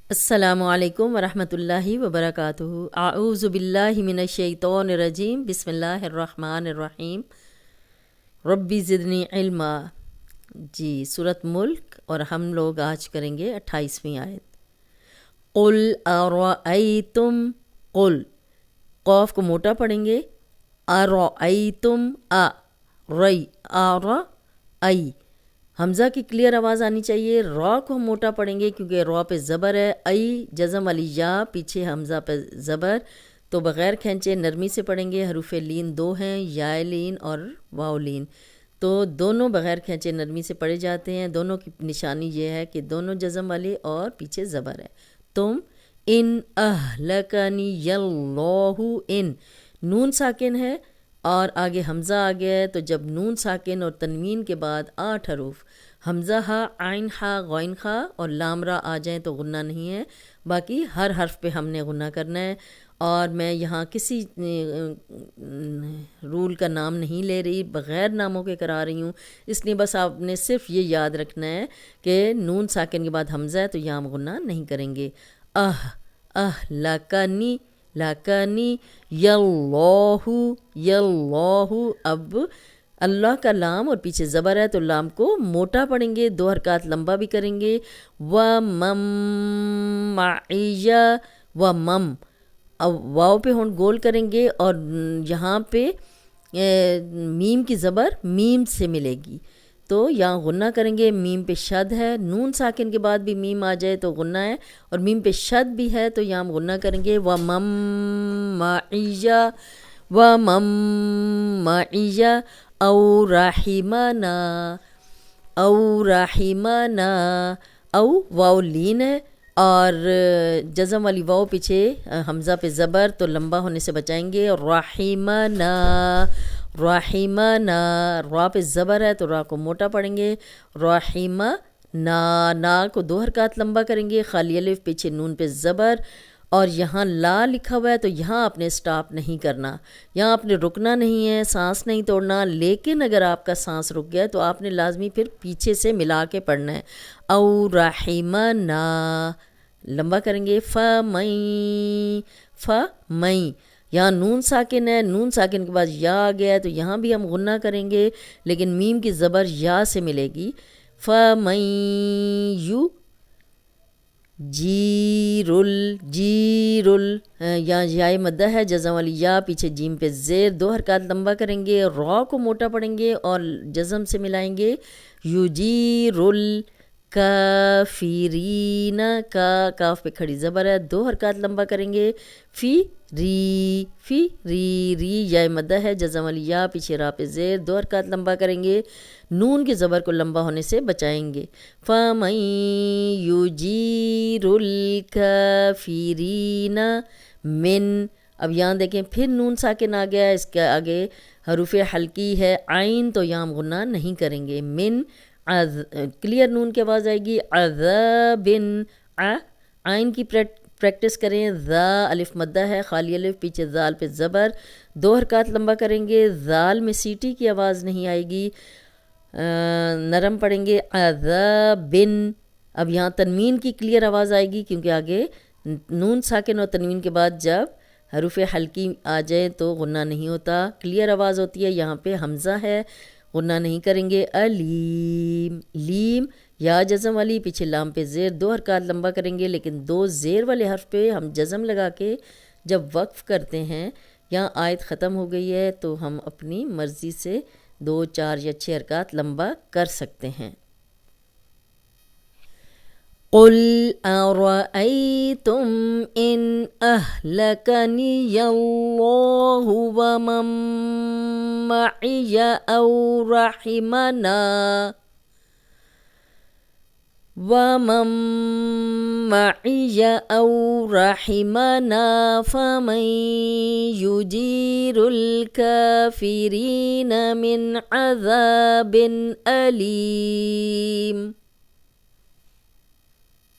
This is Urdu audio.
السلام علیکم ورحمۃ اللہ وبرکاتہ۔ اعوذ باللہ من الشیطان الرجیم، بسم اللہ الرحمن الرحیم۔ ربی زدنی علما۔ جی، سورۃ ملک، اور ہم لوگ آج کریں گے 28ویں آیت۔ قل ارأیتم، قل قوف کو موٹا پڑھیں گے، ارأیتم، رئی، ارأی، حمزہ کی کلیئر آواز آنی چاہیے۔ را کو ہم موٹا پڑھیں گے کیونکہ را پہ زبر ہے، ای جزم والی یا، پیچھے حمزہ پہ زبر، تو بغیر کھینچے نرمی سے پڑھیں گے۔ حروف لین دو ہیں، یا لین اور واو لین، تو دونوں بغیر کھینچے نرمی سے پڑھے جاتے ہیں۔ دونوں کی نشانی یہ ہے کہ دونوں جزم والے اور پیچھے زبر ہے۔ تم، ان اہلکنی اللہ، ان نون ساکن ہے اور آگے حمزہ آ گیا ہے، تو جب نون ساکن اور تنوین کے بعد 8 حروف حمزہ ہا، عین ہا، غین خا اور لام را آ جائیں تو غنہ نہیں ہے، باقی ہر حرف پہ ہم نے غنہ کرنا ہے۔ اور میں یہاں کسی رول کا نام نہیں لے رہی، بغیر ناموں کے کرا رہی ہوں، اس لیے بس آپ نے صرف یہ یاد رکھنا ہے کہ نون ساکن کے بعد حمزہ ہے تو یہاں ہم غنہ نہیں کریں گے۔ لکنی، لکنی، یاللہ، یاللہ، اب اللہ کا لام اور پیچھے زبر ہے تو لام کو موٹا پڑھیں گے، 2 حرکات لمبا بھی کریں گے۔ وَمَن مَعِیَ، وَمَم، اب واو پہ ہون گول کریں گے اور یہاں پہ میم کی زبر میم سے ملے گی، تو یہاں غنہ کریں گے۔ میم پہ شد ہے، نون ساکن کے بعد بھی میم آ جائے تو غنہ ہے، اور میم پہ شد بھی ہے تو یہاں ہم غنہ کریں گے۔ وَمَن مَعِیَ، وَمَن مَعِیَ، او رحمنا، او رحمنا، او واو لین ہے اور جزم والی واو پیچھے حمزہ پہ زبر تو لمبا ہونے سے بچائیں گے۔ اور رحمنا، رحمنا، را پہ زبر ہے تو را کو موٹا پڑھیں گے۔ رحمنا، نا کو 2 حرکات لمبا کریں گے، خالی الف پیچھے نون پہ زبر، اور یہاں لا لکھا ہوا ہے تو یہاں آپ نے سٹاپ نہیں کرنا، یہاں آپ نے رکنا نہیں ہے، سانس نہیں توڑنا، لیکن اگر آپ کا سانس رک گیا تو آپ نے لازمی پھر پیچھے سے ملا کے پڑھنا ہے۔ او رحمنا، لمبا کریں گے۔ فَمَن، فَمَن، یہاں نون ساکن ہے، نون ساکن کے بعد یا آ گیا ہے تو یہاں بھی ہم غنہ کریں گے، لیکن میم کی زبر یا سے ملے گی۔ فَمَن یو جیرل، جیرل، یہاں یائے مدہ ہے، جزم والی یا، پیچھے جیم پہ زیر، 2 حرکات لمبا کریں گے، را کو موٹا پڑھیں گے اور جزم سے ملائیں گے۔ یجیرل کافرین، کا کاف پہ کھڑی زبر ہے، 2 حرکات لمبا کریں گے۔ فی ری، فی ری، ری یائے مدہ ہے، جزم والی یا، پیچھے را پہ زیر، 2 حرکات لمبا کریں گے، نون کے زبر کو لمبا ہونے سے بچائیں گے۔ فَمَن یُجِیرُ الْکَافِرِینَ من، اب یہاں دیکھیں پھر نون ساکن آ گیا ہے، اس کے آگے حروف حلقی ہے عین تو یہاں ہم غنہ نہیں کریں گے۔ من، کلیئر نون کی آواز آئے گی۔ عذاب، عین کی پریکٹس کریں۔ ذا الف مدہ ہے، خالی الف پیچھے ذال پہ زبر، 2 حرکات لمبا کریں گے، ذال میں سیٹی کی آواز نہیں آئے گی، نرم پڑھیں گے۔ عذابن، اب یہاں تنوین کی کلیئر آواز آئے گی کیونکہ آگے نون ساکن اور تنوین کے بعد جب حروف حلقی آ جائیں تو غنہ نہیں ہوتا، کلیئر آواز ہوتی ہے۔ یہاں پہ حمزہ ہے، غنہ نہیں کریں گے۔ علیم، لیم یا جزم والی، پیچھے لام پہ زیر، 2 حرکات لمبا کریں گے، لیکن 2 زیر والے حرف پہ ہم جزم لگا کے جب وقف کرتے ہیں، یہاں آیت ختم ہو گئی ہے تو ہم اپنی مرضی سے 2، 4 یا 6 حرکات لمبا کر سکتے ہیں۔ قل ارأیتم ان اہلکنی اللہ ومن معی او رحمنا، وَمَن مَعِیَ أَوْ رَحِمَنَا فَمَن يُجِیرُ الْکَافِرِینَ مِنْ عَذَابٍ أَلِیمٍ۔